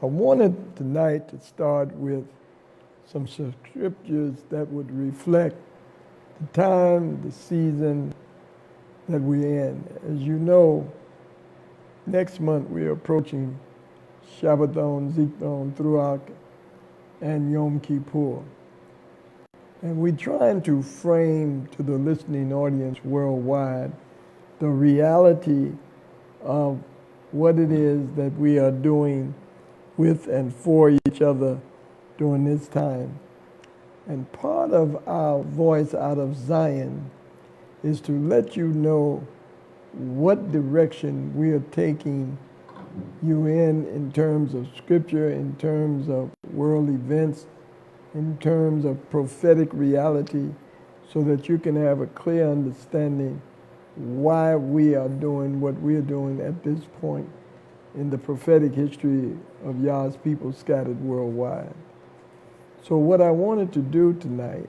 I wanted tonight to start with some scriptures that would reflect the time, the season that we're in. As you know, next month we're approaching Shabbat, Zikron, Thruach, and Yom Kippur. And we're trying to frame to the listening audience worldwide the reality of what it is that we are doing with and for each other during this time. And part of our voice out of Zion is to let you know what direction we are taking you in terms of scripture, in terms of world events, in terms of prophetic reality, so that you can have a clear understanding why we are doing what we are doing at this point in the prophetic history of Yah's people scattered worldwide. So what I wanted to do tonight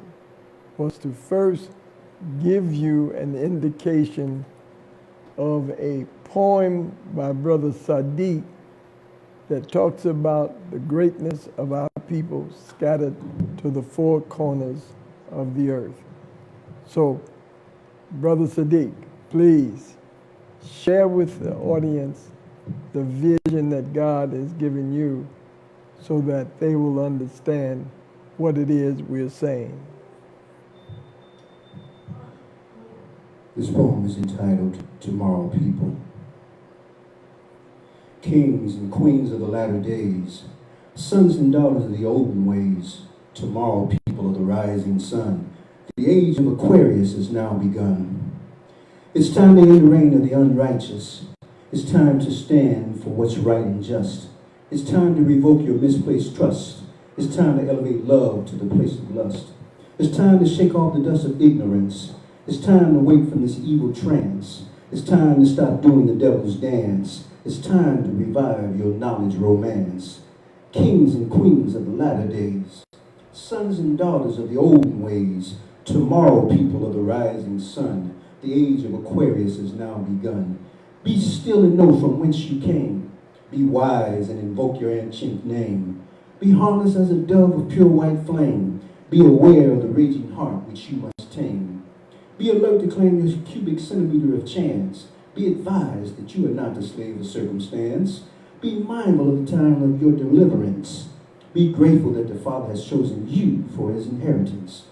was to first give you an indication of a poem by Brother Sadiq that talks about the greatness of our people scattered to the four corners of the earth. So, Brother Sadiq, please share with the audience the vision that God has given you so that they will understand what it is we're saying. This poem is entitled Tomorrow People. Kings and queens of the latter days, sons and daughters of the olden ways, tomorrow people of the rising sun, the age of Aquarius has now begun. It's time to end the reign of the unrighteous. It's time to stand for what's right and just. It's time to revoke your misplaced trust. It's time to elevate love to the place of lust. It's time to shake off the dust of ignorance. It's time to wake from this evil trance. It's time to stop doing the devil's dance. It's time to revive your knowledge romance. Kings and queens of the latter days, sons and daughters of the olden ways, tomorrow people of the rising sun, the age of Aquarius has now begun. Be still and know from whence you came. Be wise and invoke your ancient name. Be harmless as a dove of pure white flame. Be aware of the raging heart which you must tame. Be alert to claim your cubic centimeter of chance. Be advised that you are not the slave of circumstance. Be mindful of the time of your deliverance. Be grateful that the Father has chosen you for his inheritance.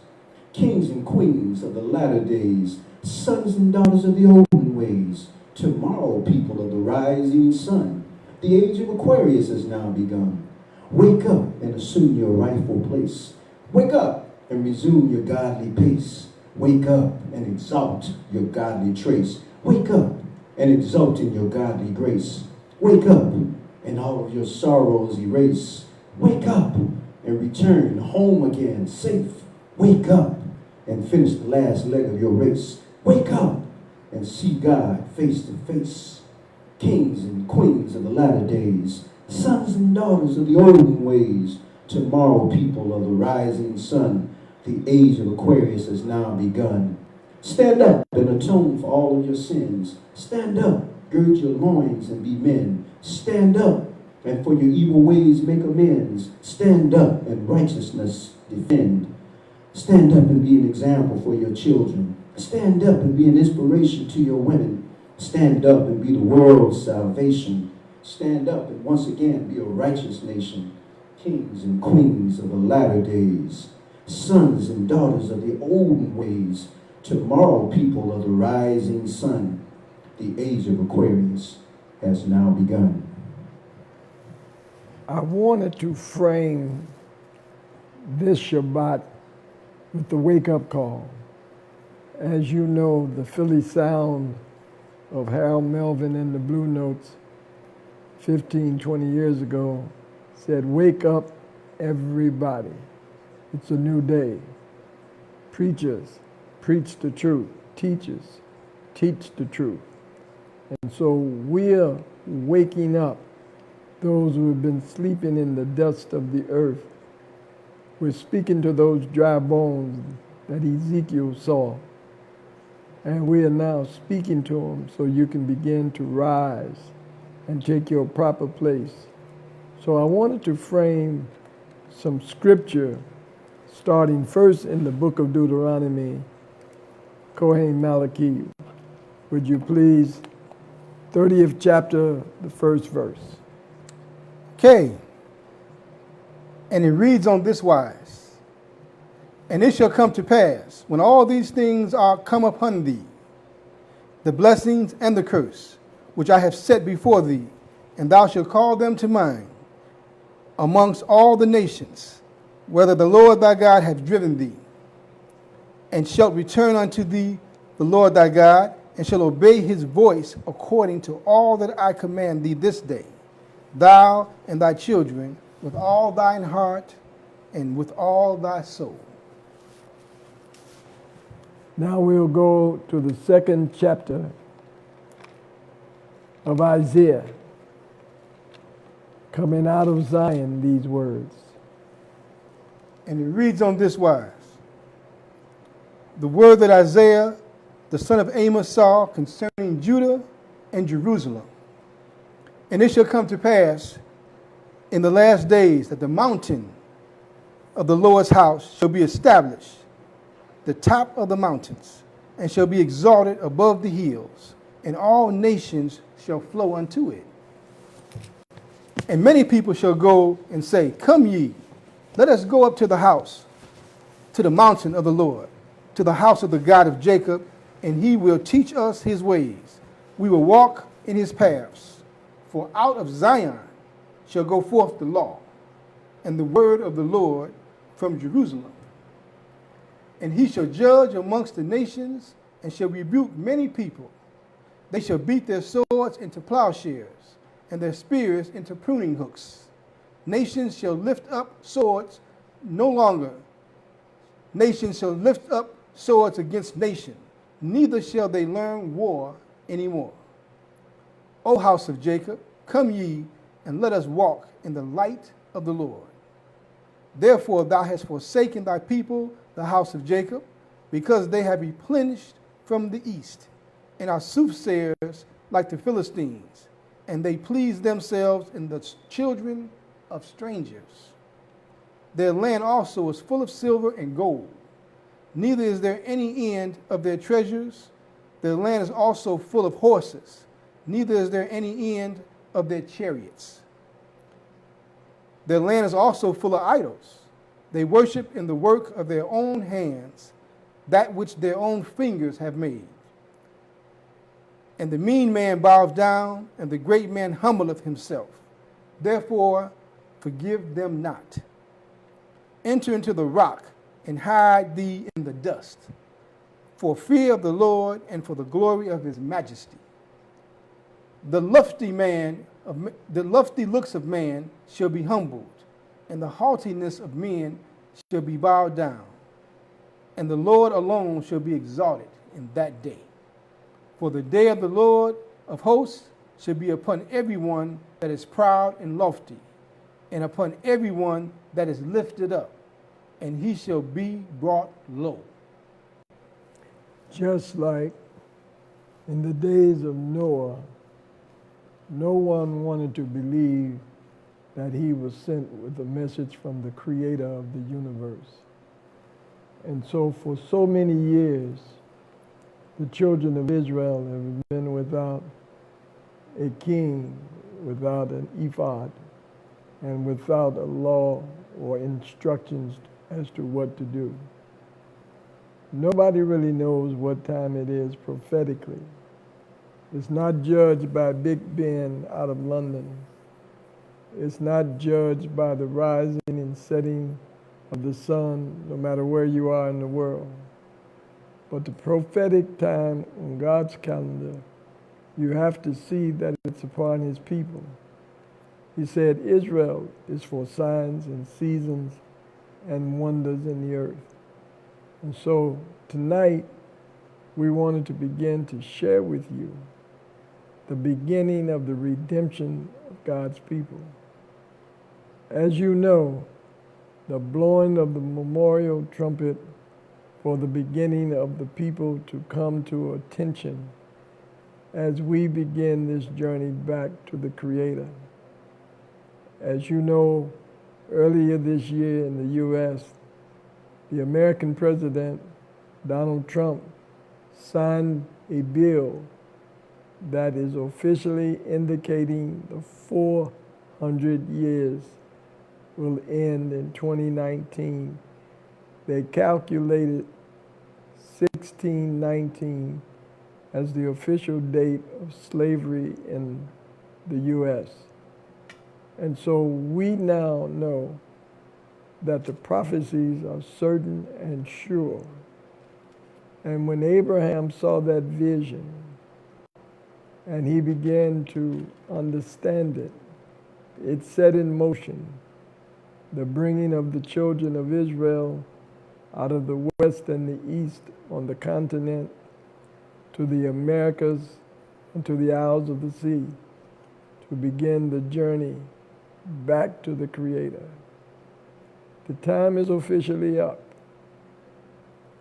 Kings and queens of the latter days, sons and daughters of the olden ways, tomorrow people of the rising sun, the age of Aquarius has now begun. Wake up and assume your rightful place. Wake up and resume your godly pace. Wake up and exalt your godly trace. Wake up and exult in your godly grace. Wake up and all of your sorrows erase. Wake up and return home again safe. Wake up and finish the last leg of your race. Wake up and see God face to face. Kings and queens of the latter days, sons and daughters of the olden ways, tomorrow people of the rising sun, the age of Aquarius has now begun. Stand up and atone for all of your sins. Stand up, gird your loins and be men. Stand up and for your evil ways make amends. Stand up and righteousness defend. Stand up and be an example for your children. Stand up and be an inspiration to your women. Stand up and be the world's salvation. Stand up and once again be a righteous nation. Kings and queens of the latter days, sons and daughters of the olden ways, tomorrow people of the rising sun, the age of Aquarius has now begun. I wanted to frame this Shabbat with the wake-up call. As you know, the Philly sound of Harold Melvin and the Blue Notes 15, 20 years ago said, "Wake up, everybody. It's a new day. Preachers, preach the truth. Teachers, teach the truth." And so we're waking up those who have been sleeping in the dust of the earth. We're speaking to those dry bones that Ezekiel saw. And we are now speaking to them so you can begin to rise and take your proper place So I wanted to frame some scripture starting first in the book of Deuteronomy, Kohen Malachi. Would you please, 30th chapter, the first verse. Okay. And it reads on this wise. And it shall come to pass, when all these things are come upon thee, the blessings and the curse, which I have set before thee, and thou shalt call them to mind amongst all the nations, whether the Lord thy God hath driven thee, and shalt return unto thee the Lord thy God, and shall obey his voice according to all that I command thee this day, thou and thy children, with all thine heart and with all thy soul. Now we'll go to the second chapter of Isaiah. Coming out of Zion, these words. And it reads on this wise. The word that Isaiah, the son of Amos, saw concerning Judah and Jerusalem. And it shall come to pass in the last days that the mountain of the Lord's house shall be established, the top of the mountains, and shall be exalted above the hills, and all nations shall flow unto it. And many people shall go and say, Come ye, let us go up to the house, to the mountain of the Lord, to the house of the God of Jacob, and he will teach us his ways. We will walk in his paths. For out of Zion shall go forth the law, and the word of the Lord from Jerusalem. And he shall judge amongst the nations, and shall rebuke many people. They shall beat their swords into plowshares, and their spears into pruning hooks. Nations shall lift up swords no longer. Nations shall lift up swords against nation, neither shall they learn war anymore. O house of Jacob, come ye, and let us walk in the light of the Lord. Therefore thou hast forsaken thy people, the house of Jacob, because they have replenished from the east, and are soothsayers like the Philistines, and they please themselves in the children of strangers. Their land also is full of silver and gold, neither is there any end of their treasures. Their land is also full of horses, neither is there any end of their chariots. Their land is also full of idols. They worship in the work of their own hands, that which their own fingers have made. And the mean man bows down, and the great man humbleth himself. Therefore, forgive them not. Enter into the rock, and hide thee in the dust, for fear of the Lord and for the glory of his majesty. The lofty looks of man shall be humbled, and the haughtiness of men shall be bowed down, and the Lord alone shall be exalted in that day. For the day of the Lord of hosts shall be upon everyone that is proud and lofty, and upon everyone that is lifted up, and he shall be brought low. Just like in the days of Noah, no one wanted to believe that he was sent with a message from the creator of the universe. And so for so many years, the children of Israel have been without a king, without an ephod, and without a law or instructions as to what to do. Nobody really knows what time it is prophetically. It's not judged by Big Ben out of London. It's not judged by the rising and setting of the sun, no matter where you are in the world. But the prophetic time on God's calendar, you have to see that it's upon his people. He said Israel is for signs and seasons and wonders in the earth. And so tonight, we wanted to begin to share with you the beginning of the redemption of God's people. As you know, the blowing of the memorial trumpet for the beginning of the people to come to attention as we begin this journey back to the Creator. As you know, earlier this year in the U.S., the American president, Donald Trump, signed a bill that is officially indicating the 400 years will end in 2019. They calculated 1619 as the official date of slavery in the U.S. And so we now know that the prophecies are certain and sure. And when Abraham saw that vision and he began to understand it, it set in motion the bringing of the children of Israel out of the west and the east on the continent to the Americas and to the Isles of the Sea to begin the journey back to the Creator. The time is officially up,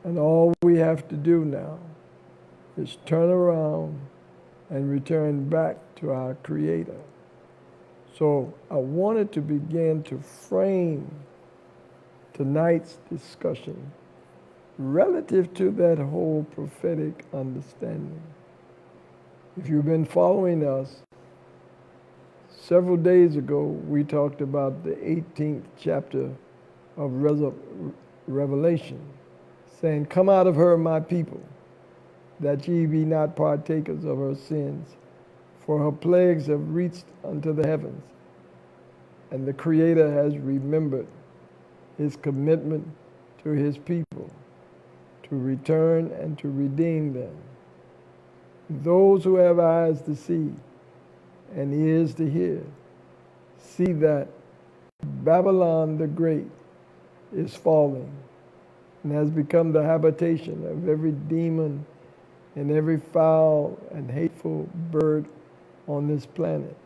and all we have to do now is turn around and return back to our Creator. So I wanted to begin to frame tonight's discussion relative to that whole prophetic understanding. If you've been following us, several days ago we talked about the 18th chapter of Revelation, saying, "Come out of her, my people, that ye be not partakers of her sins, for her plagues have reached unto the heavens." And the Creator has remembered his commitment to his people, to return and to redeem them. Those who have eyes to see and ears to hear, see that Babylon the Great is falling and has become the habitation of every demon and every foul and hateful bird on this planet.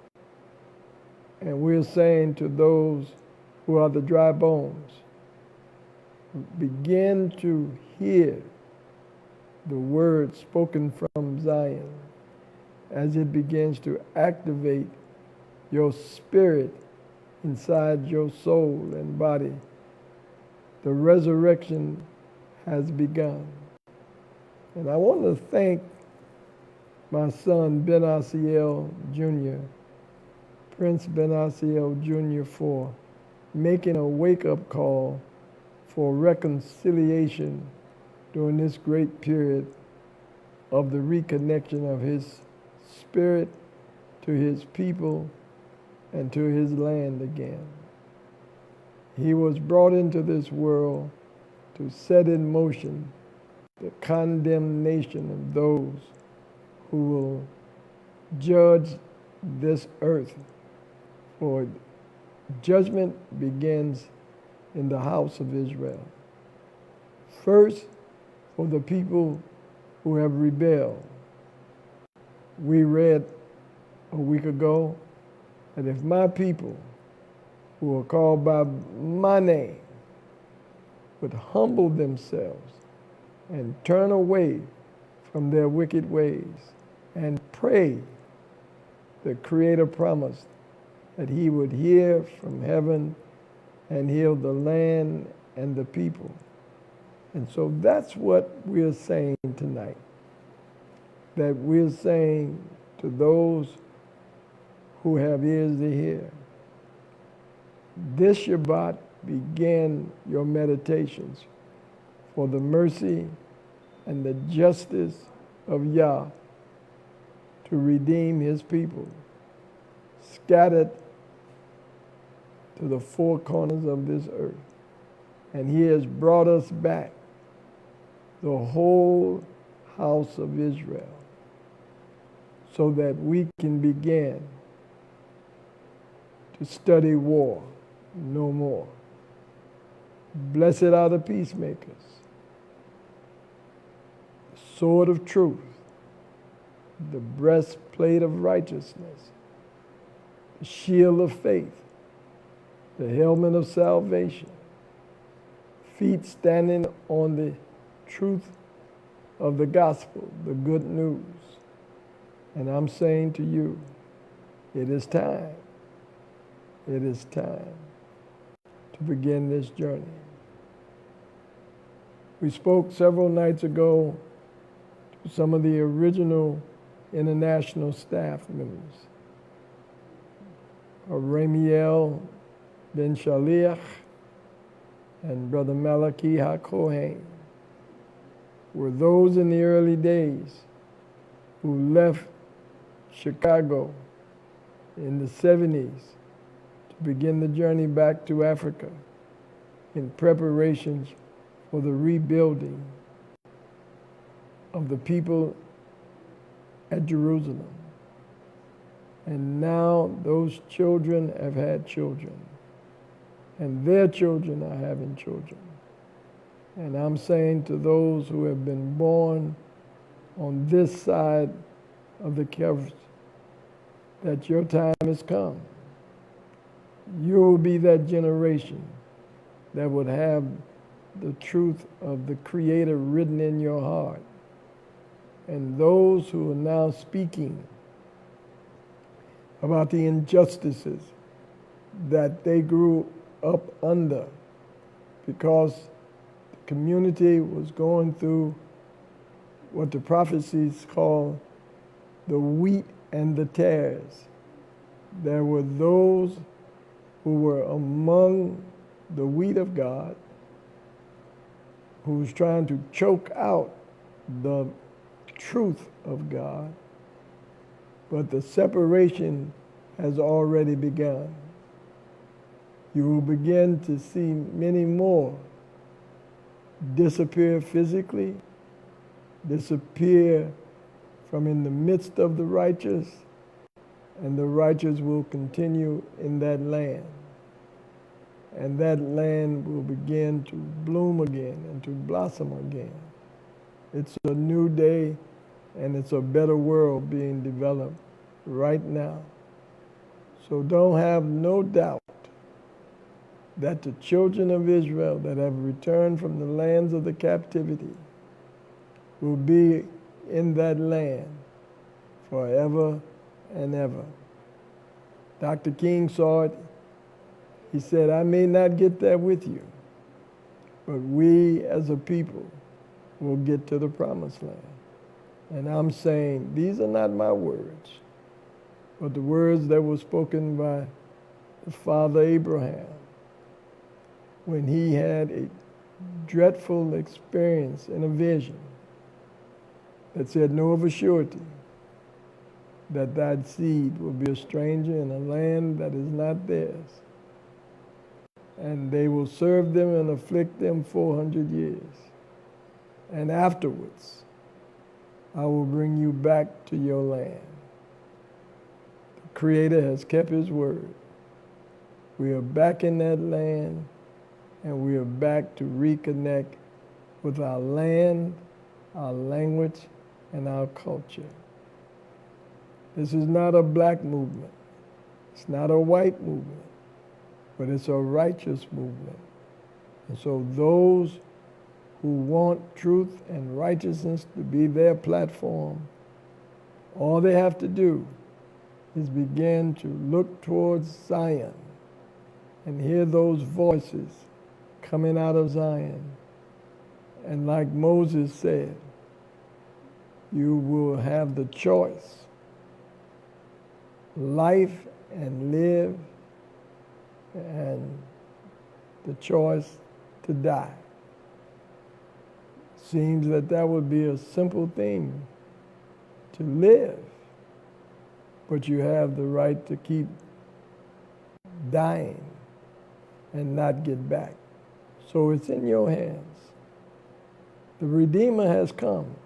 And we're saying to those who are the dry bones, begin to hear the word spoken from Zion as it begins to activate your spirit inside your soul and body. The resurrection has begun. And I want to thank my son, Asiel Jr., Prince Asiel Jr., for making a wake-up call for reconciliation during this great period of the reconnection of his spirit to his people and to his land again. He was brought into this world to set in motion the condemnation of those who will judge this earth. For judgment begins in the house of Israel. First, for the people who have rebelled. We read a week ago that if my people who are called by my name would humble themselves and turn away from their wicked ways and pray, the Creator promised that he would hear from heaven and heal the land and the people. And so that's what we're saying tonight. That we're saying to those who have ears to hear, this Shabbat begin your meditations for the mercy and the justice of Yah to redeem his people, scattered to the four corners of this earth. And he has brought us back, the whole house of Israel, so that we can begin to study war no more. Blessed are the peacemakers, the sword of truth, the breastplate of righteousness, the shield of faith, the helmet of salvation, feet standing on the truth of the gospel, the good news. And I'm saying to you, it is time it is time to begin this journey. We spoke several nights ago to some of the original international staff members of Ramiel Ben Shaliach and Brother Malachi HaKohen were those in the early days who left Chicago in the 70s to begin the journey back to Africa in preparations for the rebuilding of the people at Jerusalem. And now those children have had children, and their children are having children. And I'm saying to those who have been born on this side of the Calvary that your time has come. You will be that generation that would have the truth of the Creator written in your heart. And those who are now speaking about the injustices that they grew up under because the community was going through what the prophecies call the wheat and the tares. There were those who were among the wheat of God, who was trying to choke out the truth of God, but the separation has already begun. You will begin to see many more disappear physically, disappear from in the midst of the righteous, and the righteous will continue in that land. And that land will begin to bloom again and to blossom again. It's a new day, and it's a better world being developed right now. So don't have no doubt that the children of Israel that have returned from the lands of the captivity will be in that land forever and ever. Dr. King saw it. He said, I may not get there with you, but we as a people will get to the promised land. And I'm saying, these are not my words, but the words that were spoken by the father Abraham when he had a dreadful experience in a vision that said, know of a surety that thy seed will be a stranger in a land that is not theirs, and they will serve them and afflict them 400 years. And afterwards, I will bring you back to your land. The Creator has kept his word. We are back in that land, and we are back to reconnect with our land, our language, and our culture. This is not a black movement. It's not a white movement, but it's a righteous movement. And so those who want truth and righteousness to be their platform, all they have to do is begin to look towards Zion and hear those voices coming out of Zion. And like Moses said, you will have the choice, life and live, and the choice to die. Seems that that would be a simple thing to live, but you have the right to keep dying and not get back. So it's in your hands. The Redeemer has come.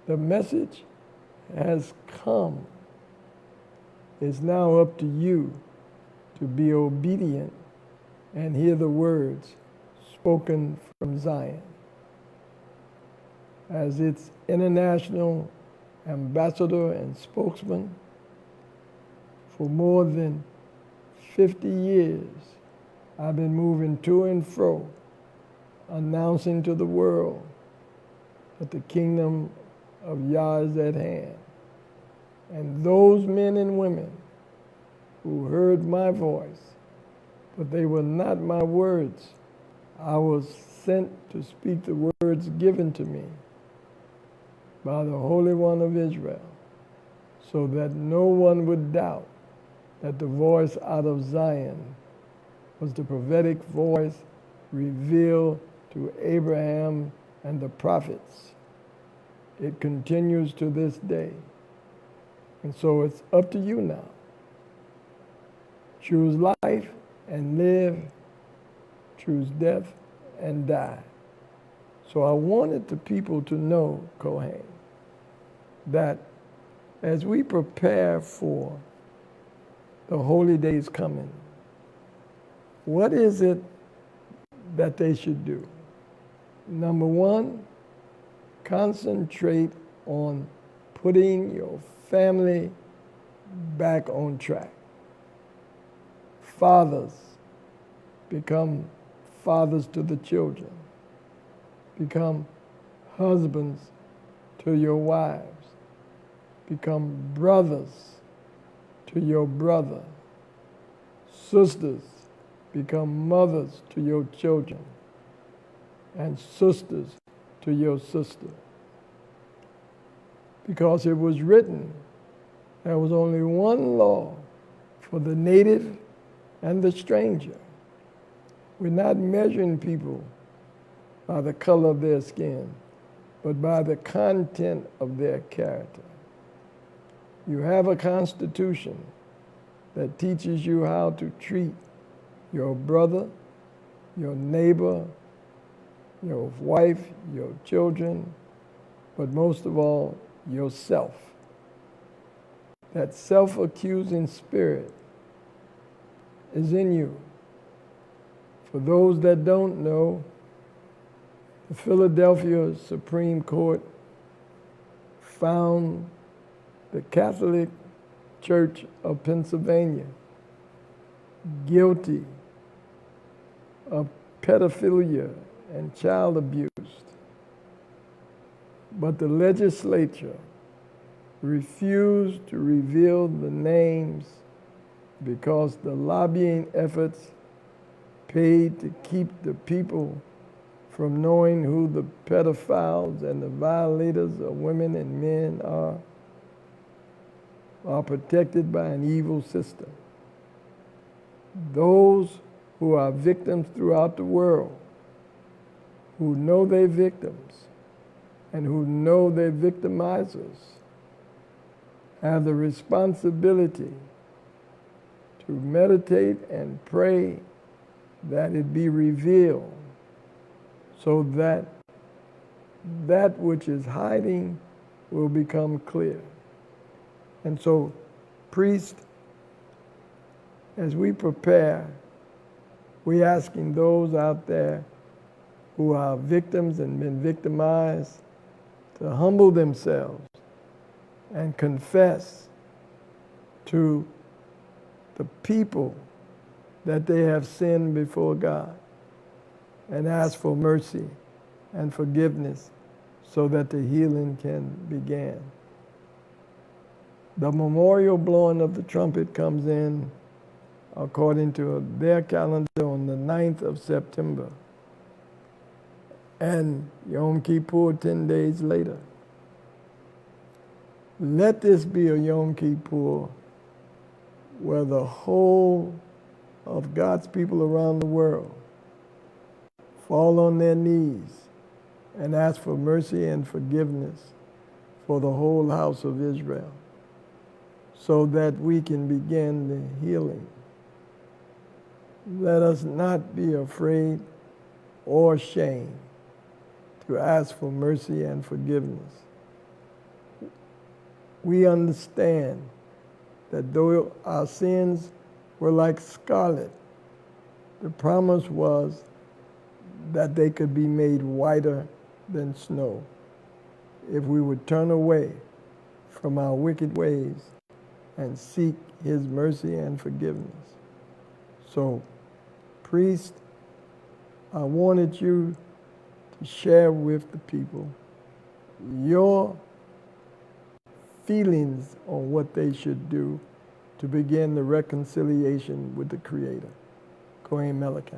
The message has come. It's now up to you to be obedient and hear the words spoken from Zion. As its international ambassador and spokesman for more than 50 years, I've been moving to and fro, announcing to the world that the kingdom of Yah is at hand. And those men and women who heard my voice, but they were not my words. I was sent to speak the words given to me by the Holy One of Israel, so that no one would doubt that the voice out of Zion was the prophetic voice revealed to Abraham and the prophets. It continues to this day. And so it's up to you now. Choose life and live. Choose death and die. So I wanted the people to know, Kohen, that as we prepare for the holy days coming, what is it that they should do? Number one, concentrate on putting your family back on track. Fathers, become fathers to the children. Become husbands to your wives. Become brothers to your brother. Sisters, become mothers to your children. And sisters to your sister. Because it was written, there was only one law for the native and the stranger. We're not measuring people by the color of their skin, but by the content of their character. You have a constitution that teaches you how to treat your brother, your neighbor, your wife, your children, but most of all, yourself. That self-accusing spirit is in you. For those that don't know, the Philadelphia Supreme Court found the Catholic Church of Pennsylvania guilty of pedophilia and child abuse. But the legislature refused to reveal the names because the lobbying efforts paid to keep the people from knowing who the pedophiles and the violators of women and men are protected by an evil system. Those who are victims throughout the world, who know they're victims and who know they're victimizers, have the responsibility to meditate and pray that it be revealed, so that that which is hiding will become clear. And so, priest, as we prepare, we're asking those out there who are victims and been victimized to humble themselves and confess to the people that they have sinned before God and ask for mercy and forgiveness so that the healing can begin. The memorial blowing of the trumpet comes in, according to their calendar, on the 9th of September, and Yom Kippur 10 days later. Let this be a Yom Kippur where the whole of God's people around the world fall on their knees and ask for mercy and forgiveness for the whole house of Israel, so that we can begin the healing. Let us not be afraid or ashamed to ask for mercy and forgiveness. We understand that though our sins were like scarlet, the promise was that they could be made whiter than snow if we would turn away from our wicked ways and seek his mercy and forgiveness. So, priest, I wanted you to share with the people your feelings on what they should do to begin the reconciliation with the Creator. Go ahead, Malachi.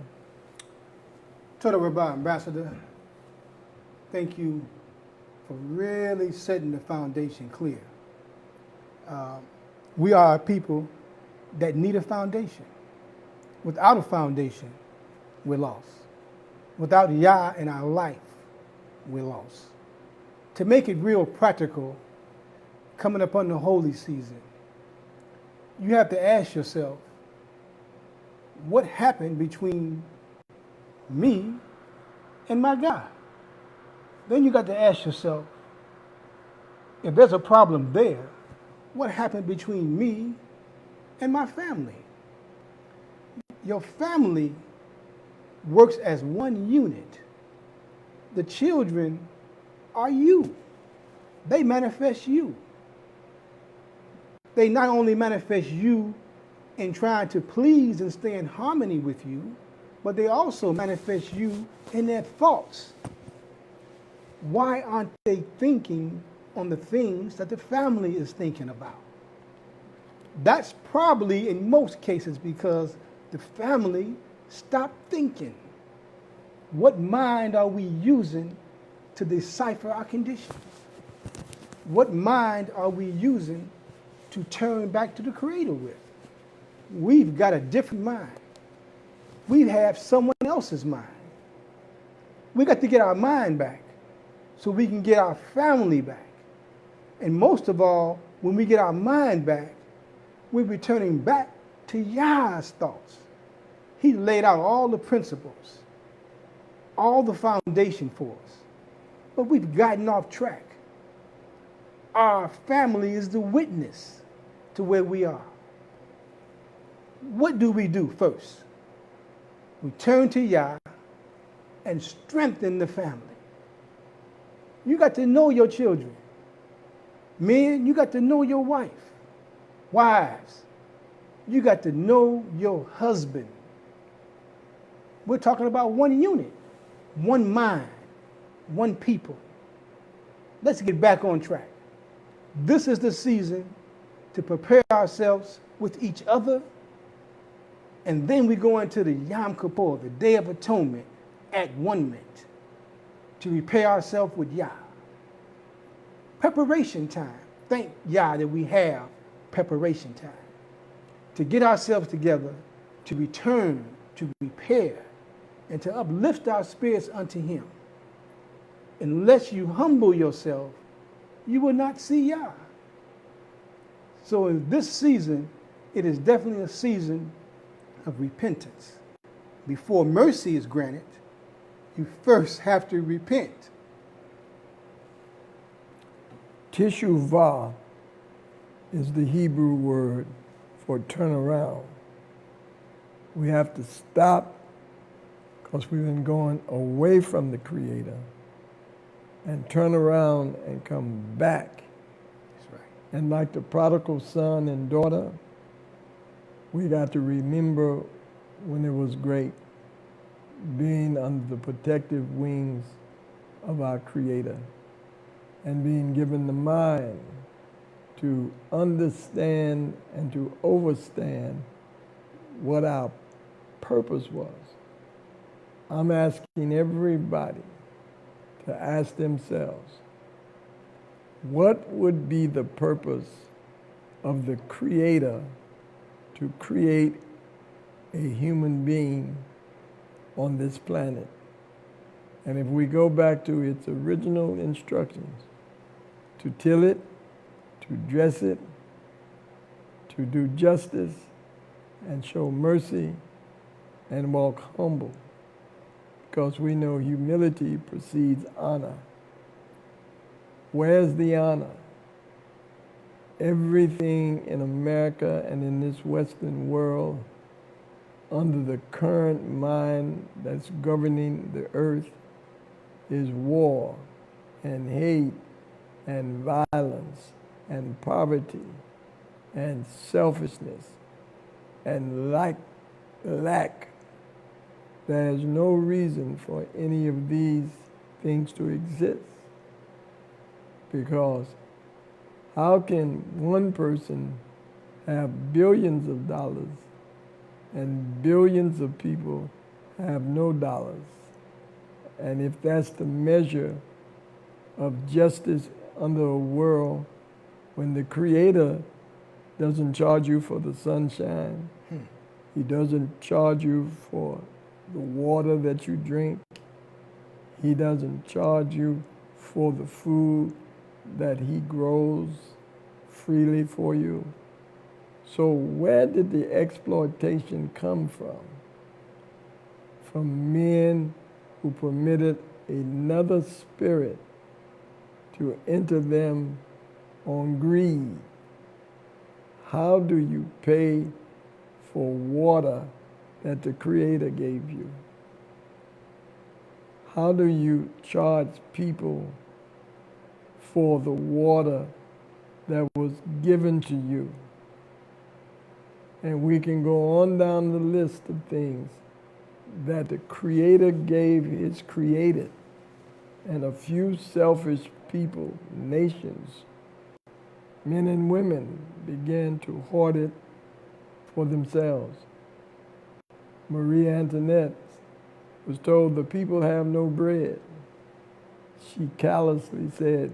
Total Rabbi Ambassador, thank you for really setting the foundation clear. We are a people that need a foundation. Without a foundation, we're lost. Without Yah in our life, we're lost. To make it real practical, coming up on the holy season, you have to ask yourself, what happened between me and my God? Then you got to ask yourself, if there's a problem there, what happened between me and my family? Your family works as one unit. The children are you. They manifest you. They not only manifest you in trying to please and stay in harmony with you, but they also manifest you in their thoughts. Why aren't they thinking on the things that the family is thinking about? That's probably in most cases because the family stopped thinking. What mind are we using to decipher our condition? What mind are we using to turn back to the Creator with? We've got a different mind. We have someone else's mind. We got to get our mind back so we can get our family back. And most of all, when we get our mind back, we're returning back to Yah's thoughts. He laid out all the principles, all the foundation for us. But we've gotten off track. Our family is the witness to where we are. What do we do first? We turn to Yah and strengthen the family. You got to know your children. Men, you got to know your wife. Wives, you got to know your husband. We're talking about one unit, one mind, one people. Let's get back on track. This is the season to prepare ourselves with each other, and then we go into the Yom Kippur, the Day of Atonement, at one minute, to repair ourselves with Yah. Preparation time. Thank Yah that we have preparation time to get ourselves together, to return, to repair, and to uplift our spirits unto Him. Unless you humble yourself, you will not see Yah. So in this season, it is definitely a season of repentance. Before mercy is granted, you first have to repent. Teshuvah is the Hebrew word for turn around. We have to stop because we've been going away from the Creator and turn around and come back. That's right. And like the prodigal son and daughter, we got to remember when it was great, being under the protective wings of our Creator and being given the mind to understand and to overstand what our purpose was. I'm asking everybody to ask themselves, what would be the purpose of the Creator to create a human being on this planet? And if we go back to its original instructions, to till it, to dress it, to do justice, and show mercy, and walk humble, because we know humility precedes honor. Where's the honor? Everything in America and in this Western world, under the current mind that's governing the earth, is war and hate and violence and poverty and selfishness and lack. There's no reason for any of these things to exist, because how can one person have billions of dollars and billions of people have no dollars. And if that's the measure of justice under a world when the Creator doesn't charge you for the sunshine, He doesn't charge you for the water that you drink, He doesn't charge you for the food that He grows freely for you. So where did the exploitation come from? From men who permitted another spirit to enter them on greed. How do you pay for water that the Creator gave you? How do you charge people for the water that was given to you? And we can go on down the list of things that the Creator gave His created, and a few selfish people, nations, men and women, began to hoard it for themselves. Marie Antoinette was told the people have no bread. She callously said,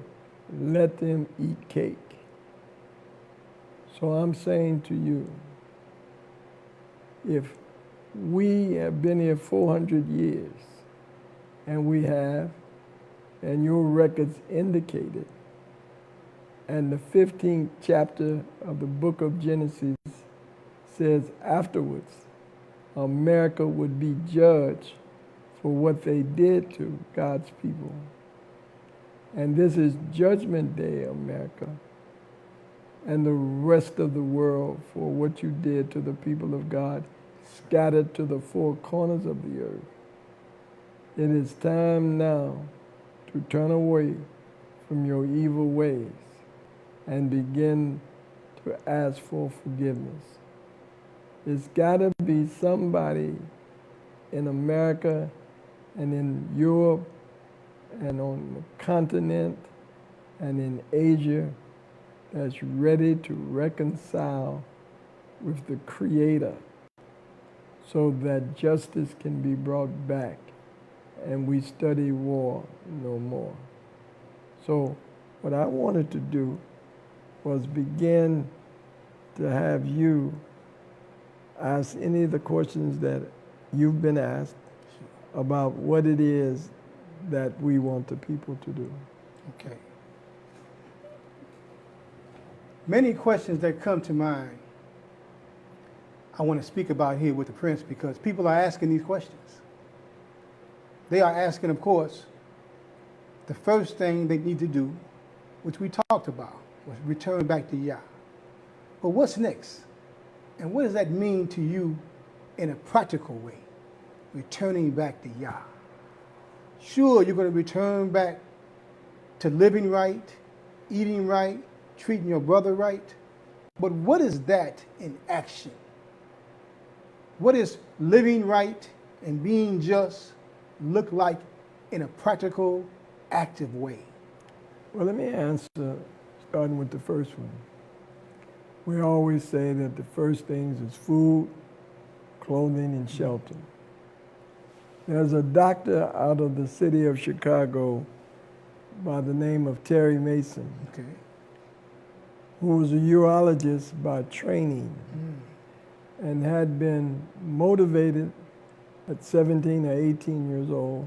let them eat cake. So I'm saying to you, if we have been here 400 years, and we have, and your records indicate it, and the 15th chapter of the book of Genesis says afterwards, America would be judged for what they did to God's people. And this is Judgment Day, America, and the rest of the world for what you did to the people of God, scattered to the four corners of the earth. It is time now to turn away from your evil ways and begin to ask for forgiveness. It's got to be somebody in America and in Europe and on the continent and in Asia that's ready to reconcile with the Creator so that justice can be brought back and we study war no more. So what I wanted to do was begin to have you ask any of the questions that you've been asked about what it is that we want the people to do. Okay. Many questions that come to mind I want to speak about here with the Prince because people are asking these questions. They are asking, of course, the first thing they need to do, which we talked about, was return back to Yah. But what's next? And what does that mean to you in a practical way, returning back to Yah? Sure, you're going to return back to living right, eating right, treating your brother right, but what is that in action? What is living right and being just look like in a practical, active way? Well, let me answer, starting with the first one. We always say that the first things is food, clothing, and shelter. There's a doctor out of the city of Chicago by the name of Terry Mason, who was a urologist by training and had been motivated at 17 or 18 years old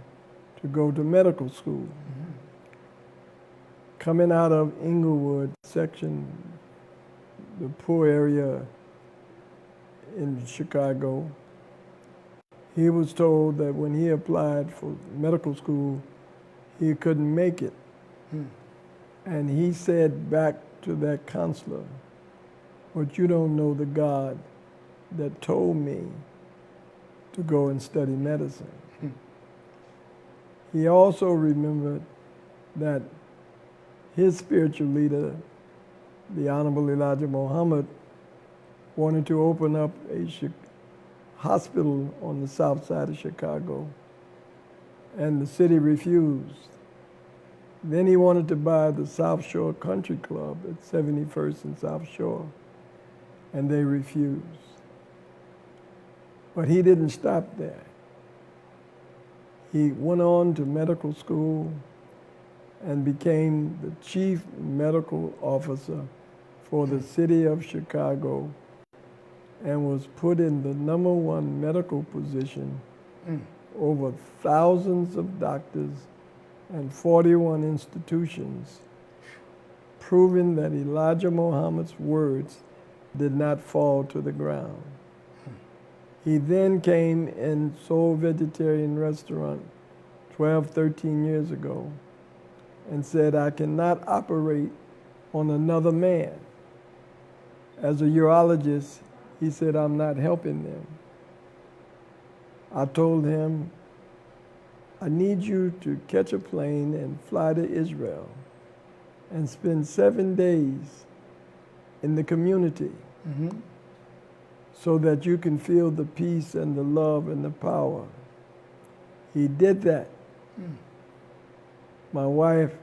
to go to medical school. Coming out of Inglewood section, the poor area in Chicago, he was told that when he applied for medical school, he couldn't make it. And he said back to that counselor, but you don't know the God that told me to go and study medicine. He also remembered that his spiritual leader, the Honorable Elijah Muhammad, wanted to open up a hospital on the south side of Chicago, and the city refused. Then he wanted to buy the South Shore Country Club at 71st and South Shore, and they refused. But he didn't stop there. He went on to medical school and became the chief medical officer for the city of Chicago and was put in the #1 medical position over thousands of doctors and 41 institutions, proving that Elijah Muhammad's words did not fall to the ground. He then came and sold vegetarian restaurant 12, 13 years ago and said, I cannot operate on another man. As a urologist, he said, I'm not helping them. I told him, I need you to catch a plane and fly to Israel and spend 7 days in the community so that you can feel the peace and the love and the power. He did that. My wife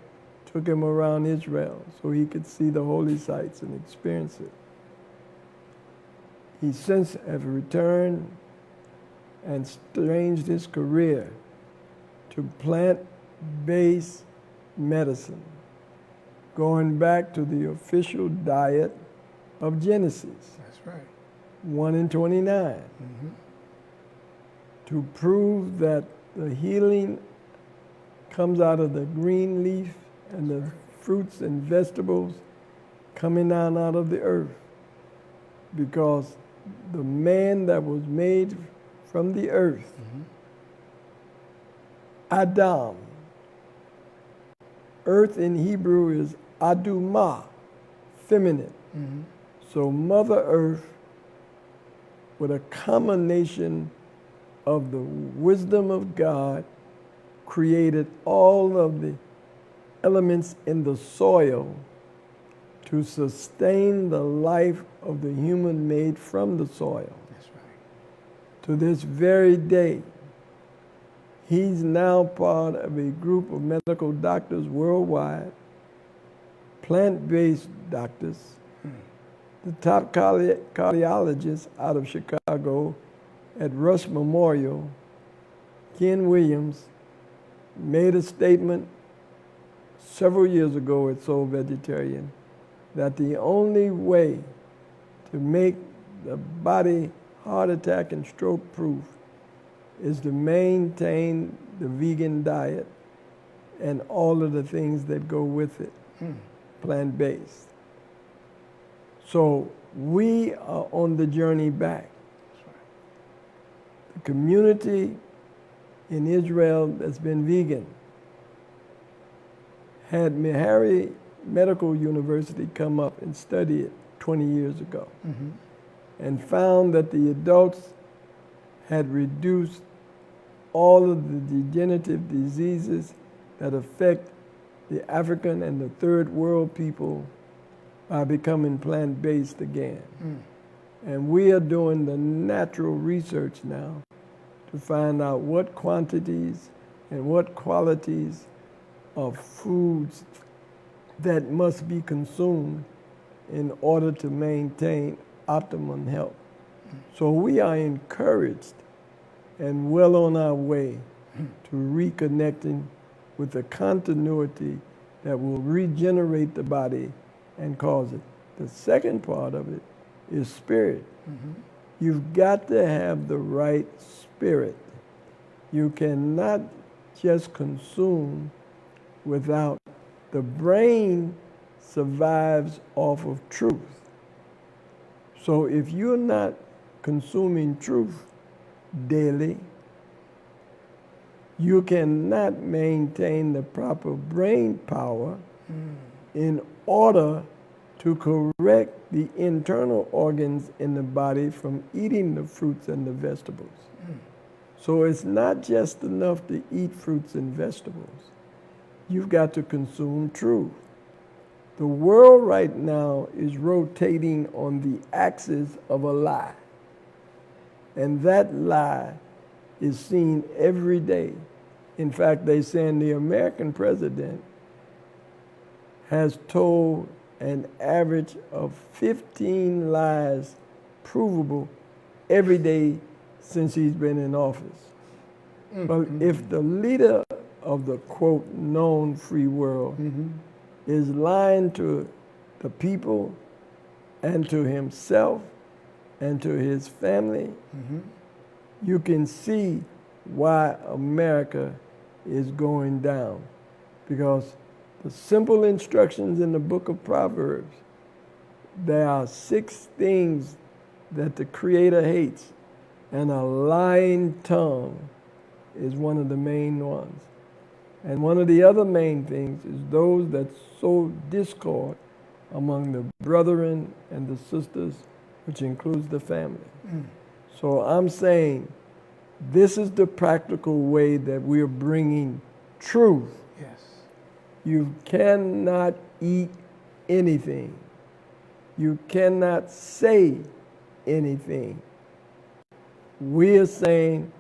took him around Israel so he could see the holy sites and experience it. He since has returned and changed his career to plant-based medicine, going back to the official diet of Genesis. That's right. 1:29, to prove that the healing comes out of the green leaf and the fruits and vegetables coming down out of the earth, because the man that was made from the earth, Adam, earth in Hebrew is Adumah, feminine. So Mother Earth, with a combination of the wisdom of God, created all of the elements in the soil to sustain the life of the human made from the soil. That's right. To this very day, he's now part of a group of medical doctors worldwide, plant-based doctors. The top cardiologist out of Chicago at Rush Memorial, Ken Williams, made a statement several years ago at Soul Vegetarian that the only way to make the body heart attack and stroke proof is to maintain the vegan diet and all of the things that go with it, plant-based. So we are on the journey back. The community in Israel that's been vegan had Meharry Medical University come up and study it 20 years ago and found that the adults had reduced all of the degenerative diseases that affect the African and the third world people by becoming plant-based again. And we are doing the natural research now to find out what quantities and what qualities of foods that must be consumed in order to maintain optimum health. So we are encouraged and well on our way to reconnecting with the continuity that will regenerate the body and cause it. The second part of it is spirit. You've got to have the right spirit. You cannot just consume without. The brain survives off of truth. So if you're not consuming truth daily, you cannot maintain the proper brain power in order to correct the internal organs in the body from eating the fruits and the vegetables. So it's not just enough to eat fruits and vegetables. You've got to consume truth. The world right now is rotating on the axis of a lie. And that lie is seen every day. In fact, they're saying the American president has told an average of 15 lies provable every day since he's been in office. But if the leader of the, quote, known free world is lying to the people and to himself and to his family, you can see why America is going down. Because the simple instructions in the book of Proverbs, there are 6 things that the Creator hates, and a lying tongue is one of the main ones. And one of the other main things is those that sow discord among the brethren and the sisters, which includes the family. So I'm saying this is the practical way that we're bringing truth. Yes. You cannot eat anything. You cannot say anything. We're saying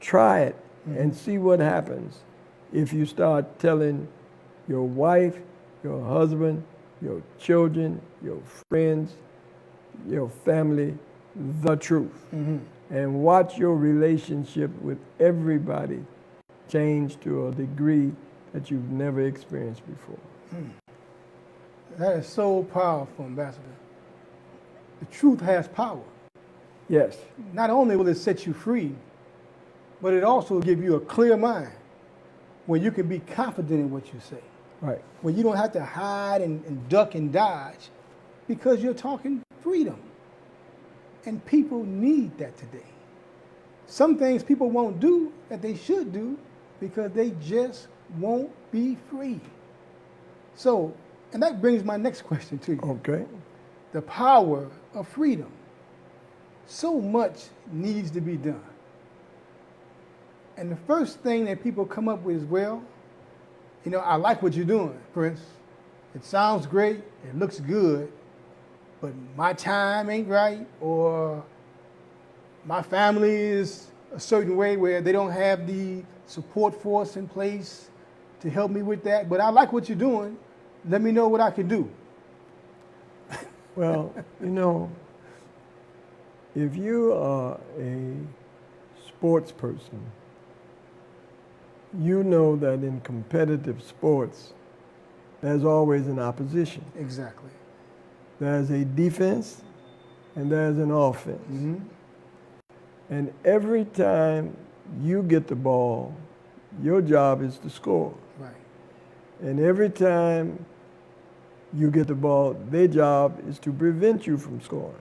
try it and see what happens if you start telling your wife, your husband, your children, your friends, your family the truth. And watch your relationship with everybody change to a degree that you've never experienced before. That is so powerful, Ambassador. The truth has power. Yes. Not only will it set you free, but it also will give you a clear mind where you can be confident in what you say. Right. Where you don't have to hide and duck and dodge because you're talking freedom. And people need that today. Some things people won't do that they should do because they just won't be free. So, and that brings my next question to you. Okay. The power of freedom. So much needs to be done. And the first thing that people come up with is, well, you know, I like what you're doing, Prince. It sounds great, it looks good, but my time ain't right, or my family is a certain way where they don't have the support force in place to help me with that. But I like what you're doing. Let me know what I can do. Well, you know, if you are a sports person, you know that in competitive sports, there's always an opposition. Exactly. There's a defense and there's an offense. And every time you get the ball, your job is to score. Right. And every time you get the ball, their job is to prevent you from scoring.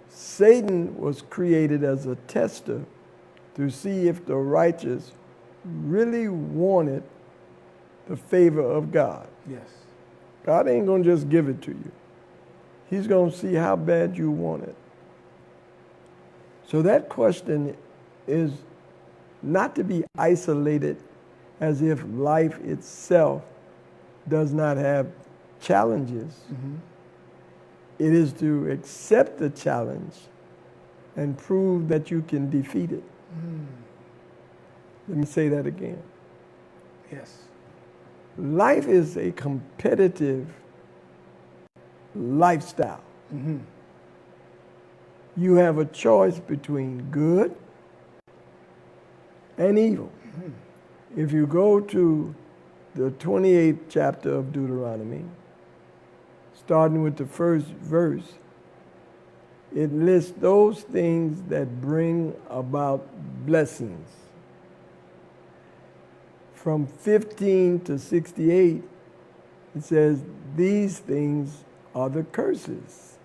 Satan was created as a tester to see if the righteous really wanted the favor of God. Yes. God ain't going to just give it to you. He's going to see how bad you want it. So that question is not to be isolated as if life itself does not have challenges. It is to accept the challenge and prove that you can defeat it. Let me say that again. Yes. Life is a competitive lifestyle. You have a choice between good and evil. If you go to the 28th chapter of Deuteronomy, starting with the first verse, it lists those things that bring about blessings. From 15 to 68, it says these things are the curses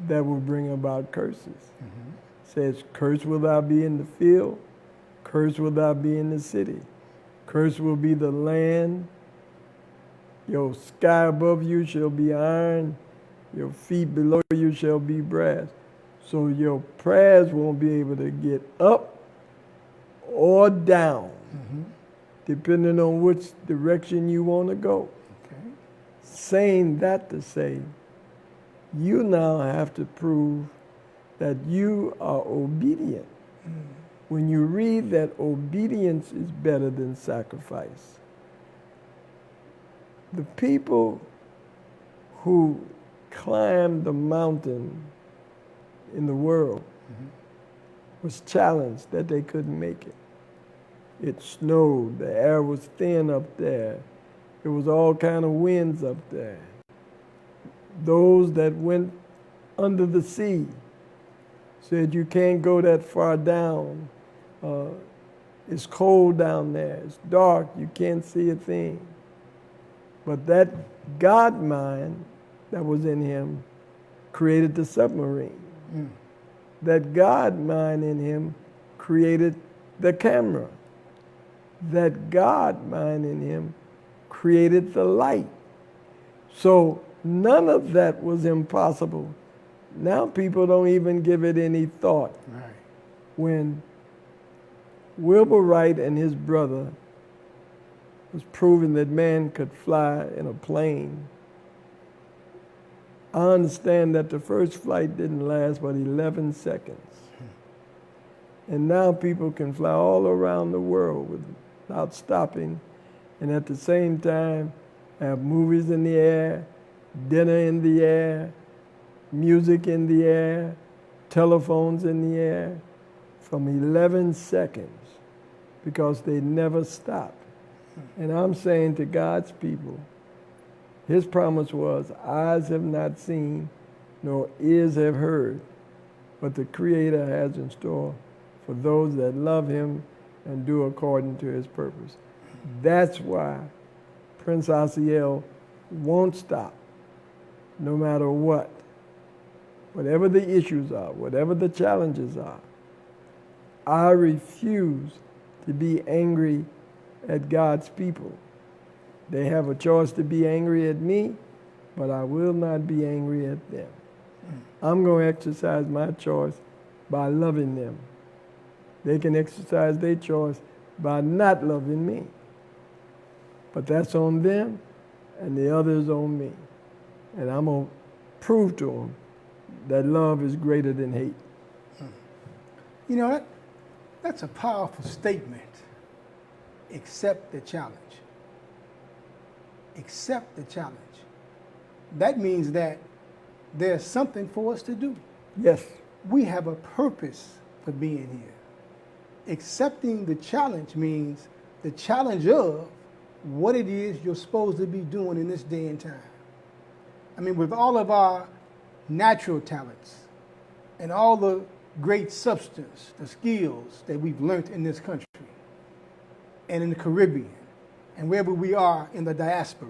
that will bring about curses. It says, cursed will thou be in the field, cursed will thou be in the city, cursed will be the land, your sky above you shall be iron, your feet below you shall be brass. So your prayers won't be able to get up or down, depending on which direction you want to go. Okay. Saying that to say, you now have to prove that you are obedient. When you read that obedience is better than sacrifice, the people who climbed the mountain in the world was challenged that they couldn't make it. It snowed, the air was thin up there. There was all kind of winds up there. Those that went under the sea said you can't go that far down. It's cold down there. It's dark. You can't see a thing. But that God mind that was in him created the submarine. That God mind in him created the camera. That God mind in him created the light. So none of that was impossible. Now people don't even give it any thought. Right. When Wilbur Wright and his brother was proving that man could fly in a plane, I understand that the first flight didn't last but 11 seconds. And now people can fly all around the world without stopping, and at the same time have movies in the air, dinner in the air, music in the air, telephones in the air, from 11 seconds, because they never stop. And I'm saying to God's people, his promise was, eyes have not seen, nor ears have heard, what the Creator has in store for those that love him and do according to his purpose. That's why Prince Asiel won't stop, no matter what. Whatever the issues are, whatever the challenges are, I refuse to be angry at God's people. They have a choice to be angry at me, but I will not be angry at them. I'm going to exercise my choice by loving them. They can exercise their choice by not loving me. But that's on them, and the other is on me. And I'm going to prove to them that love is greater than hate. You know, that's a powerful statement. Accept the challenge. Accept the challenge. That means that there's something for us to do. Yes. We have a purpose for being here. Accepting the challenge means the challenge of what it is you're supposed to be doing in this day and time. I mean, with all of our natural talents and all the great substance, the skills that we've learned in this country and in the Caribbean and wherever we are in the diaspora,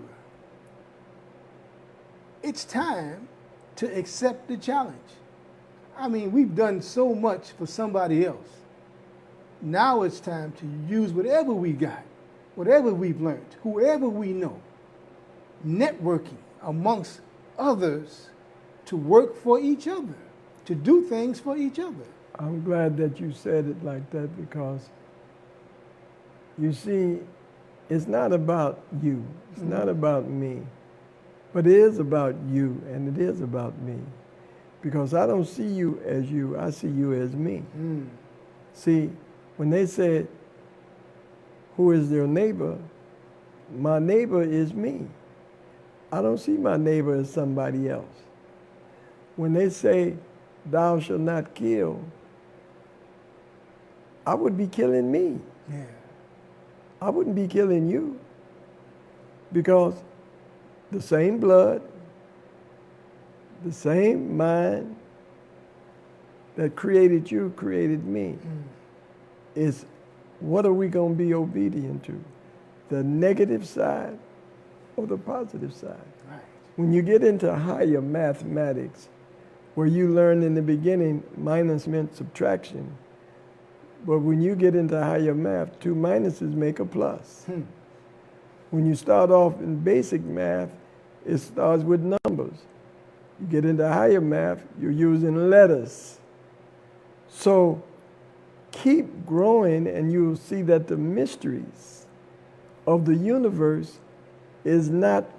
it's time to accept the challenge. I mean, we've done so much for somebody else. Now it's time to use whatever we got, whatever we've learned, whoever we know, networking amongst others to work for each other, to do things for each other. I'm glad that you said it like that, because you see, it's not about you. It's not about me. But it is about you, and it is about me. Because I don't see you as you, I see you as me. See, when they said, who is their neighbor? My neighbor is me. I don't see my neighbor as somebody else. When they say, thou shalt not kill, I would be killing me. Yeah. I wouldn't be killing you, because the same blood, the same mind that created you created me. Is what are we going to be obedient to? The negative side or the positive side? Right. When you get into higher mathematics, where you learn in the beginning minus meant subtraction, but when you get into higher math, two minuses make a plus. When you start off in basic math, it starts with numbers. You get into higher math, you're using letters. So keep growing, and you'll see that the mysteries of the universe is not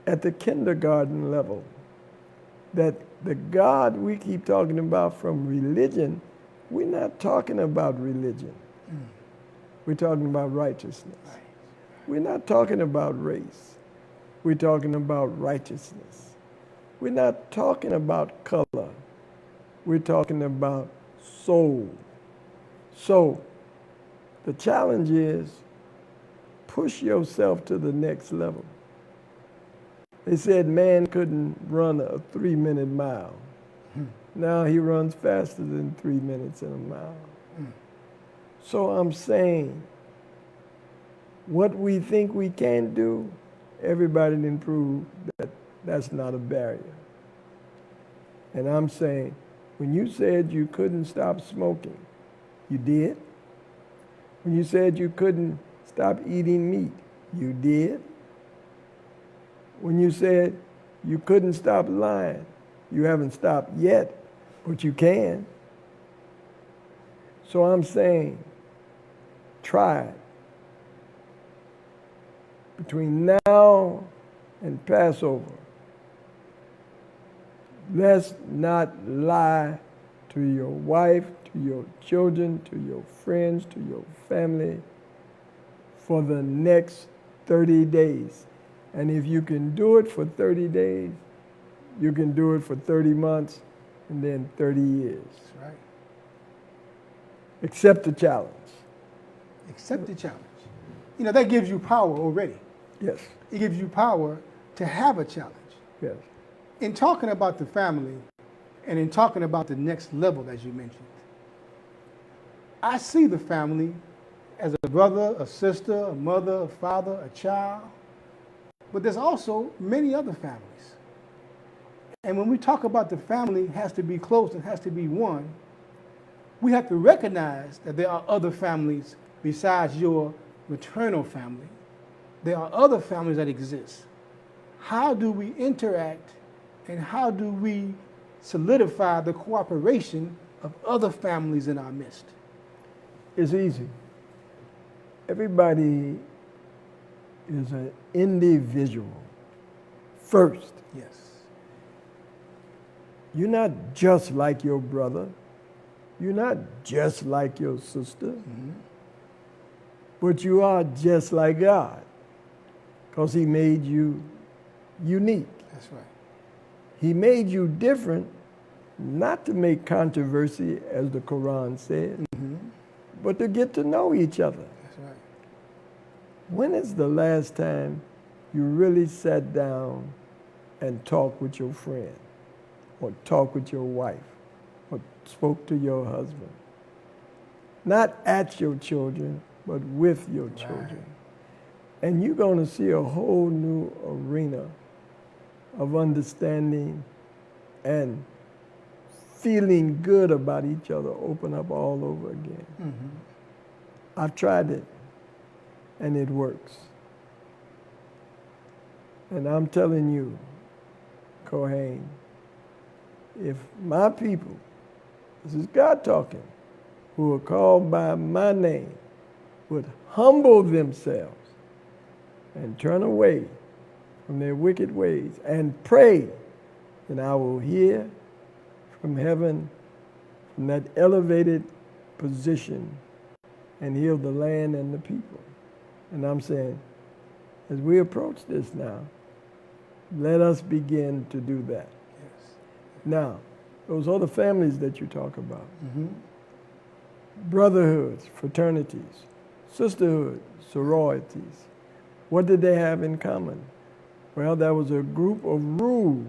at the kindergarten level. That the God we keep talking about from religion, we're not talking about religion. We're talking about righteousness. We're not talking about race. We're talking about righteousness. We're not talking about color. We're talking about soul. So the challenge is push yourself to the next level. They said man couldn't run a 3-minute mile. Now he runs faster than 3 minutes in a mile. So I'm saying, what we think we can't do, everybody can prove that that's not a barrier. And I'm saying, when you said you couldn't stop smoking, you did. When you said you couldn't stop eating meat, you did. When you said you couldn't stop lying, you haven't stopped yet, but you can. So I'm saying, try it. Between now and Passover, let's not lie to your wife, to your children, to your friends, to your family for the next 30 days. And if you can do it for 30 days, you can do it for 30 months and then 30 years. That's right. Accept the challenge. Accept the challenge. You know, that gives you power already. Yes, It gives you power to have a challenge. yes. In talking about the family and in talking about the next level, as you mentioned, I see the family as a brother, a sister, a mother, a father, a child, but there's also many other families. And when we talk about the family has to be close and has to be one, we have to recognize that there are other families besides your maternal family. There are other families that exist. How do we interact and how do we solidify the cooperation of other families in our midst? It's easy. Everybody is an individual first. Yes. You're not just like your brother. You're not just like your sister. But you are just like God because He made you unique. That's right. He made you different not to make controversy, as the Quran said, but to get to know each other. That's right. When is the last time you really sat down and talked with your friend or talked with your wife or spoke to your husband? Not at your children, but with your children. And you're going to see a whole new arena of understanding and feeling good about each other open up all over again. I've tried it, and it works. And I'm telling you, Kohen, if my people, this is God talking, who are called by my name, would humble themselves and turn away from their wicked ways and pray, then I will hear from heaven, from that elevated position, and heal the land and the people. And I'm saying, as we approach this now, let us begin to do that. Yes. Now, those other families that you talk about, brotherhoods, fraternities, sisterhood, sororities, what did they have in common? Well, there was a group of rules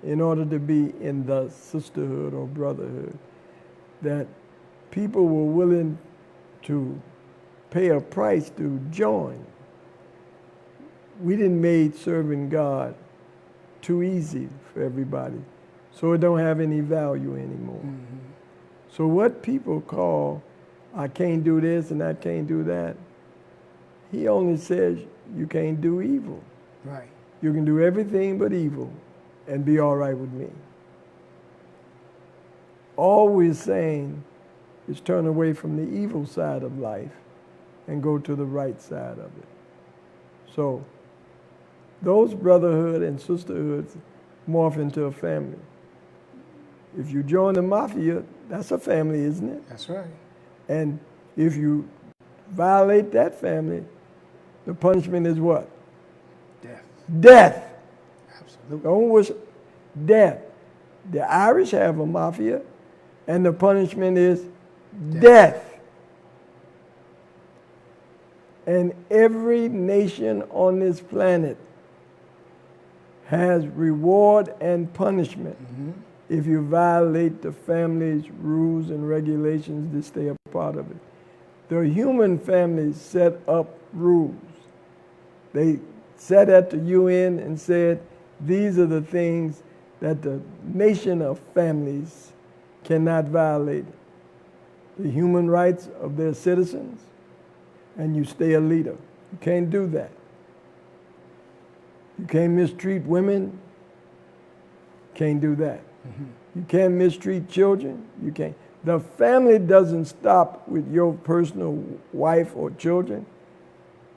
in order to be in the sisterhood or brotherhood that people were willing to pay a price to join. We didn't make serving God too easy for everybody, so it don't have any value anymore. So what people call, I can't do this and I can't do that, He only says you can't do evil. Right. You can do everything but evil and be all right with me. All we're saying is turn away from the evil side of life and go to the right side of it. So those brotherhood and sisterhoods morph into a family. If you join the mafia, that's a family, isn't it? That's right. And if you violate that family, the punishment is what? Death. Death. Absolutely. Don't wish. death. The Irish have a mafia, and the punishment is death. And every nation on this planet has reward and punishment if you violate the family's rules and regulations to stay a part of it. The human family set up rules. They sat at the UN and said, these are the things that the nation of families cannot violate. The human rights of their citizens, and you stay a leader. You can't do that. You can't mistreat women. Can't do that. You can't mistreat children. You can't. The family doesn't stop with your personal wife or children.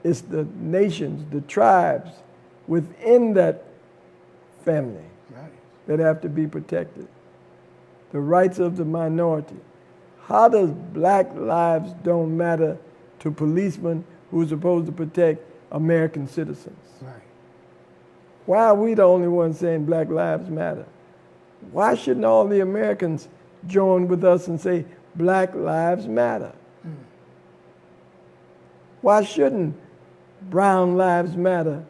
It's the nations, the tribes within that family that have to be protected. The rights of the minority. How does black lives don't matter to policemen who are supposed to protect American citizens? Right. Why are we the only ones saying black lives matter? Why shouldn't all the Americans join with us and say black lives matter? Why shouldn't brown lives matter?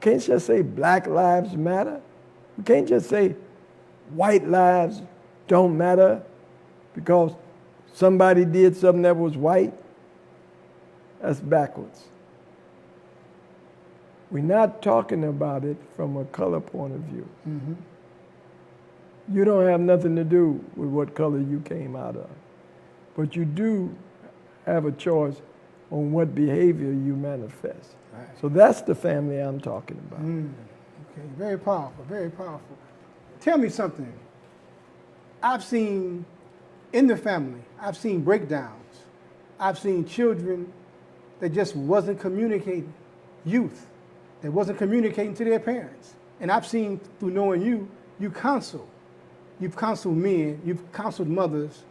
Can't just say black lives matter. We can't just say white lives don't matter because somebody did something that was white. That's backwards. We're not talking about it from a color point of view. You don't have nothing to do with what color you came out of. But you do have a choice on what behavior you manifest. Right. So that's the family I'm talking about. Okay, very powerful, very powerful. Tell me something. I've seen in the family, I've seen breakdowns. I've seen children that just wasn't communicating, youth that wasn't communicating to their parents. And I've seen through knowing you, you counsel. You've counseled men, you've counseled mothers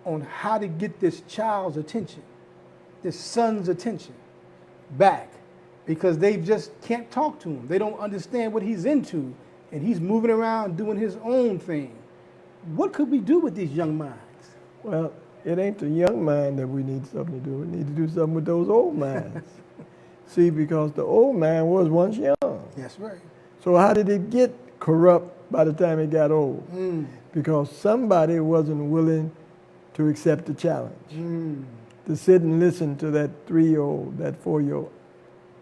on how to get this child's attention, this son's attention back, because they just can't talk to him. They don't understand what he's into, and he's moving around doing his own thing. What could we do with these young minds? Well, it ain't the young mind that we need something to do. We need to do something with those old minds. See, because the old man was once young. That's right. So how did it get corrupt by the time it got old? Because somebody wasn't willing to accept the challenge, to sit and listen to that 3-year-old, that 4-year-old.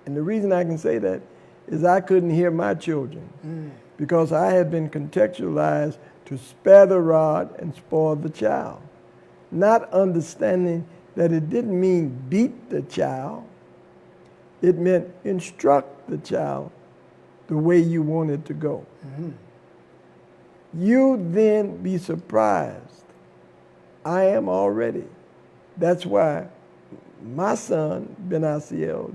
And the reason I can say that is I couldn't hear my children because I had been contextualized to spare the rod and spoil the child, not understanding that it didn't mean beat the child. It meant instruct the child the way you want it to go. You then be surprised. I am already. That's why my son, Asiel,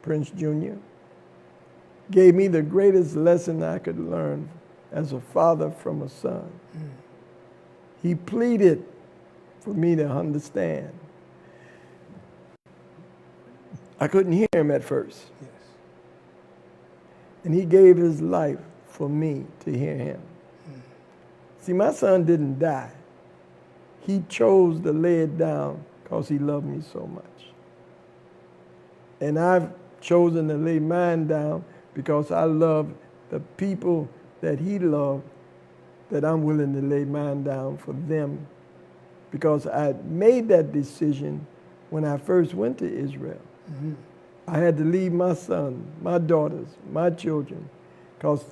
Prince Jr., gave me the greatest lesson I could learn as a father from a son. He pleaded for me to understand. I couldn't hear him at first. Yes. And he gave his life for me to hear him. See, my son didn't die. He chose to lay it down because he loved me so much. And I've chosen to lay mine down because I love the people that he loved, that I'm willing to lay mine down for them. Because I made that decision when I first went to Israel. I had to leave my son, my daughters, my children, because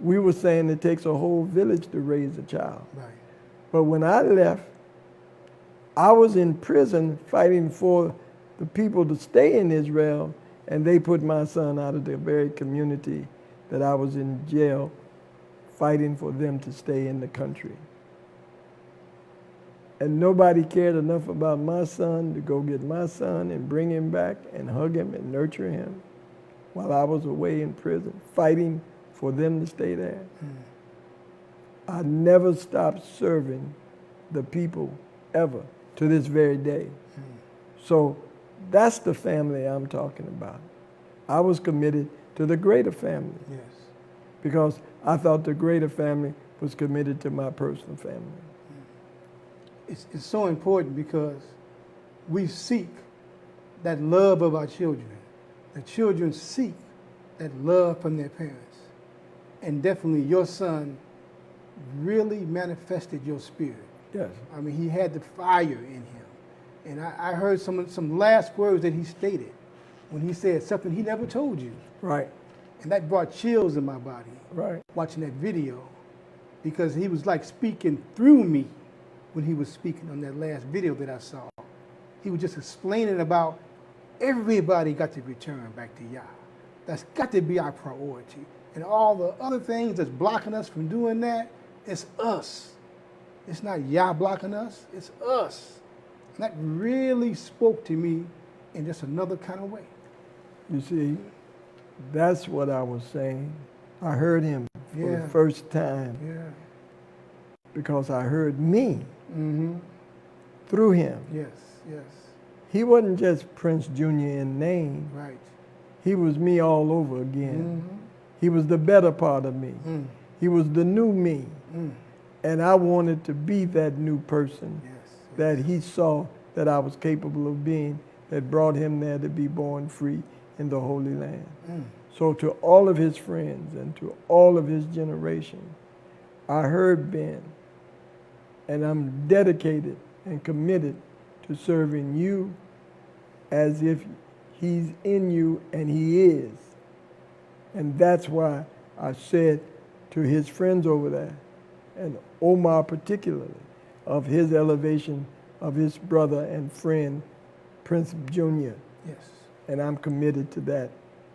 we were saying it takes a whole village to raise a child. Right. But when I left, I was in prison fighting for the people to stay in Israel, and they put my son out of the very community that I was in jail fighting for them to stay in the country. And nobody cared enough about my son to go get my son and bring him back and hug him and nurture him while I was away in prison, fighting for them to stay there. I never stopped serving the people ever to this very day. So that's the family I'm talking about. I was committed to the greater family. Yes. because I thought the greater family was committed to my personal family. It's so important because we seek that love of our children. The children seek that love from their parents. And definitely your son really manifested your spirit. Yes. I mean, he had the fire in him. And I heard some last words that he stated when he said something he never told you. Right. And that brought chills in my body, Right. watching that video, because he was like speaking through me when he was speaking on that last video that I saw. He was just explaining about everybody got to return back to Yah. That's got to be our priority. And all the other things that's blocking us from doing that, it's us. It's not Yah blocking us, it's us. And that really spoke to me in just another kind of way. You see, that's what I was saying. I heard him for Yeah. the first time Yeah. because I heard me Mm-hmm. through him. Yes, yes. He wasn't just Prince Jr. in name. Right. He was me all over again. Mm-hmm. He was the better part of me. Mm. He was the new me. Mm. And I wanted to be that new person Yes. that he saw that I was capable of being, that brought him there to be born free in the Holy Land. Mm. So to all of his friends and to all of his generation, I heard Ben, and I'm dedicated and committed to serving you as if he's in you, and he is. And that's why I said to his friends over there, and Omar particularly, of his elevation of his brother and friend, Prince Jr. Yes. And I'm committed to that,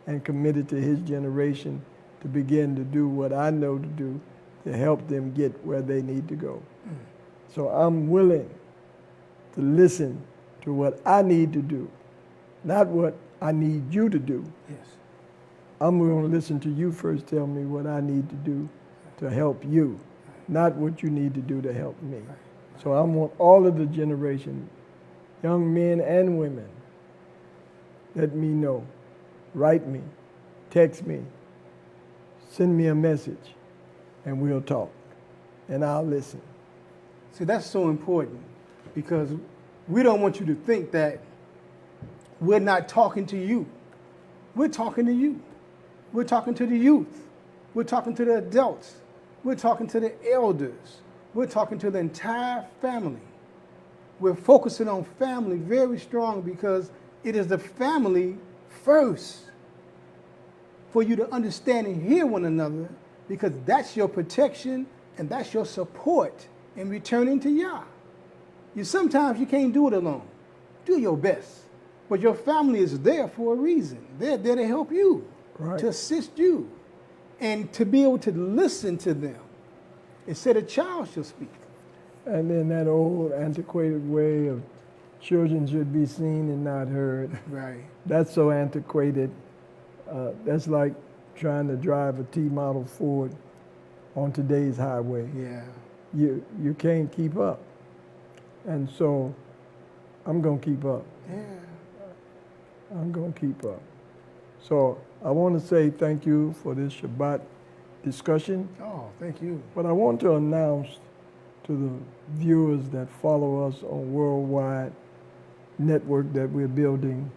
and committed to his generation to begin to do what I know to do to help them get where they need to go. So I'm willing to listen to what I need to do, not what I need you to do. Yes. I'm going to listen to you first tell me what I need to do to help you, not what you need to do to help me. So I want all of the generation, young men and women, let me know. Write me, text me, send me a message, and we'll talk, and I'll listen. See, that's so important because we don't want you to think that we're not talking to you. We're talking to you. We're talking to the youth. We're talking to the adults. We're talking to the elders. We're talking to the entire family. We're focusing on family very strong because it is the family first for you to understand and hear one another, because that's your protection and that's your support in returning to Yah. Sometimes you can't do it alone. Do your best. But your family is there for a reason. They're there to help you, Right. to assist you, and to be able to listen to them. It said a child shall speak. And then that old antiquated way of children should be seen and not heard. Right. That's so antiquated. That's like trying to drive a T-model Ford on today's highway. Yeah. You can't keep up. And so I'm going to keep up. Yeah. I'm going to keep up. So I want to say thank you for this Shabbat discussion. Oh, thank you. But I want to announce to the viewers that follow us on worldwide network that we're building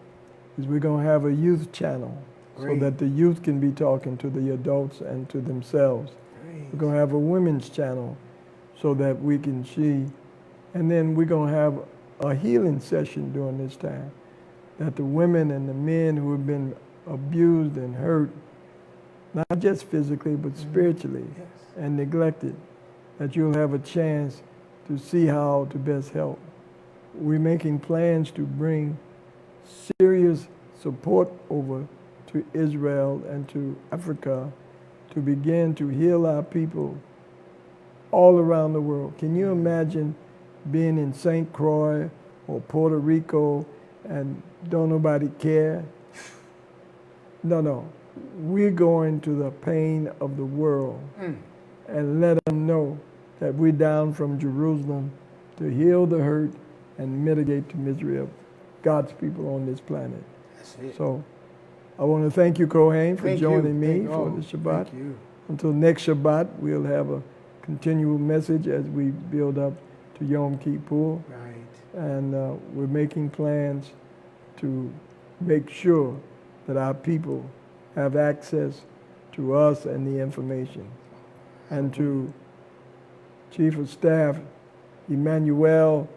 is we're going to have a youth channel Great. so that the youth can be talking to the adults and to themselves. Great. We're going to have a women's channel so that we can see. And then we're going to have a healing session during this time, that the women and the men who have been abused and hurt, not just physically, but spiritually, Yes. and neglected, that you'll have a chance to see how to best help. We're making plans to bring serious support over to Israel and to Africa to begin to heal our people all around the world. Can you imagine being in St. Croix or Puerto Rico and don't nobody care? No. We're going to the pain of the world and let them know that we're down from Jerusalem to heal the hurt and mitigate the misery of God's people on this planet. That's it. So I want to thank you, Kohen, for Thank joining you. me for the Shabbat. Thank you. Until next Shabbat, we'll have a continual message as we build up to Yom Kippur. Right. And we're making plans to make sure that our people have access to us and the information. And to Chief of Staff Emmanuel,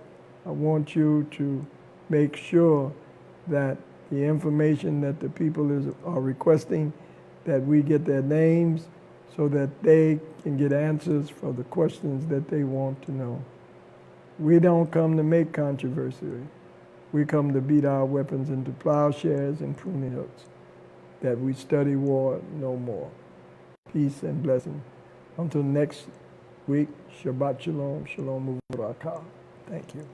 I want you to make sure that the information that the people are requesting, that we get their names so that they can get answers for the questions that they want to know. We don't come to make controversy. We come to beat our weapons into plowshares and pruning hooks, that we study war no more. Peace and blessing. Until next week, Shabbat Shalom, Shalom Uvracha. Thank you.